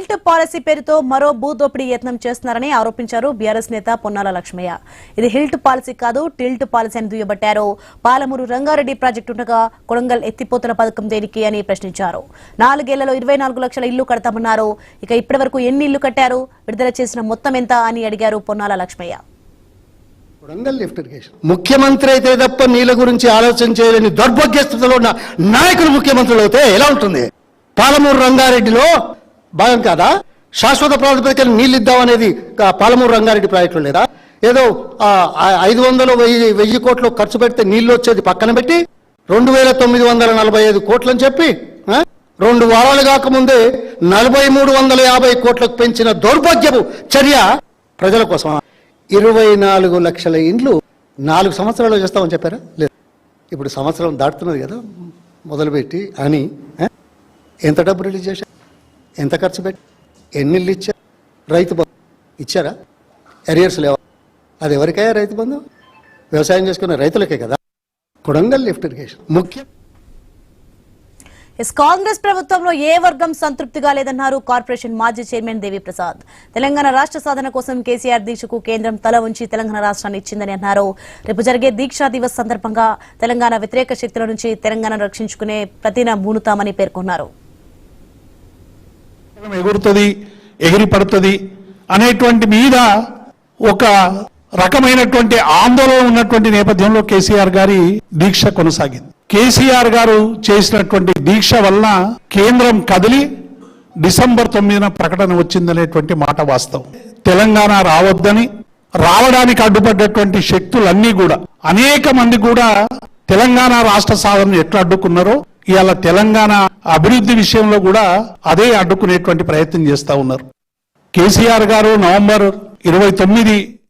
HILT policy పేరుతో మరో భూదోపిడీ యత్నం చేస్తున్నారని ఆరోపించారు బీఆర్ఎస్ నేత పొన్నాల లక్ష్మయ్య. ఇది హిల్ట్ పాలసీ కాదు, టిల్ట్ పాలసీ అని దుయ్యబట్టారు. పాలమూరు రంగారెడ్డి ప్రాజెక్టు ఉండగా కొడంగల్ ఎత్తిపోతల పథకం దేనికి అని ప్రశ్నించారు. 4 ఏళ్లలో 24 లక్షల ఇల్లు కడతామన్నారు. ఇక ఇప్పటి వరకు ఎన్ని ఇల్లు కట్టారు, విడుదల చేసిన మొత్తం ఎంత అని అడిగారు పొన్నాల లక్ష్మయ్య. కొడంగల్ లిఫ్ట్ ఇరిగేషన్ ముఖ్యమంత్రి అయితే తప్ప నీళ్ళ గురించి ఆలోచన చేయలేని దౌర్భాగ్య స్థితిలో ఉన్న నాయకులు ముఖ్యమంత్రులు అయితే ఎలా ఉంటుంది? పాలమూరు రంగారెడ్డిలో భాగం కాదా? శాశ్వత ప్రాతిపదికన నీళ్ళు ఇద్దామనేది పాలమూరు రంగారెడ్డి ప్రాజెక్టులో లేదా? ఏదో 500-1000 కోట్లు ఖర్చు పెడితే నీళ్లు వచ్చేది పక్కన పెట్టి 2945 కోట్లని చెప్పి 2 వారాలు కాకముందే 4350 కోట్లకు పెంచిన దౌర్భాగ్యపు చర్య ప్రజల కోసం. 24 లక్షల ఇండ్లు 4 సంవత్సరాలు చేస్తామని చెప్పారా? లేదు, ఇప్పుడు సంవత్సరం దాటుతున్నది కదా మొదలుపెట్టి అని. ఎంత డబ్బు రిలీజ్ చేశారు, ఎంత ఖర్చు పెట్టి, ఎన్ని ఇల్లు ఇచ్చారు? రైతు బంధు ఇచ్చారా? ఎరియర్స్ లేవా? అది ఎవరికయ్యా రైతు బంధు? వ్యవసాయం చేసుకున్న రైతులకే కదా. కొడంగల్ లిఫ్ట్ ఇరిగేషన్ ముఖ్యం. కాంగ్రెస్ ప్రభుత్వంలో ఏ వర్గం సంతృప్తిగా లేదన్నారు కార్పొరేషన్ మాజీ చైర్మన్ దేవి ప్రసాద్. తెలంగాణ రాష్ట్ర సాధన కోసం కేసీఆర్ దీక్షకు కేంద్రం తల ఉంచి తెలంగాణ రాష్ట్రాన్ని ఇచ్చిందని అన్నారు. రేపు జరిగే దీక్షా దివస్ సందర్భంగా తెలంగాణ వ్యతిరేక శక్తుల నుంచి తెలంగాణ రక్షించుకునే ప్రతిన బూనుతామని పేర్కొన్నారు. ఎగురుతుంది, ఎగిరి పడుతుంది అనేటువంటి మీద ఒక రకమైనటువంటి ఆందోళన ఉన్నటువంటి నేపథ్యంలో కేసీఆర్ గారి దీక్ష కొనసాగింది. కేసీఆర్ గారు చేసినటువంటి దీక్ష వలన కేంద్రం కదిలి డిసెంబర్ 9న ప్రకటన వచ్చిందనేటువంటి మాట వాస్తవం. తెలంగాణ రావద్దని రావడానికి అడ్డుపడ్డటువంటి శక్తులన్నీ కూడా అనేక మంది కూడా తెలంగాణ రాష్ట్ర సాధనను ఎట్లా అడ్డుకున్నారో ఇవాళ తెలంగాణ అభివృద్ధి విషయంలో కూడా అదే అడ్డుకునేటువంటి ప్రయత్నం చేస్తా ఉన్నారు. కేసీఆర్ గారు నవంబర్ 29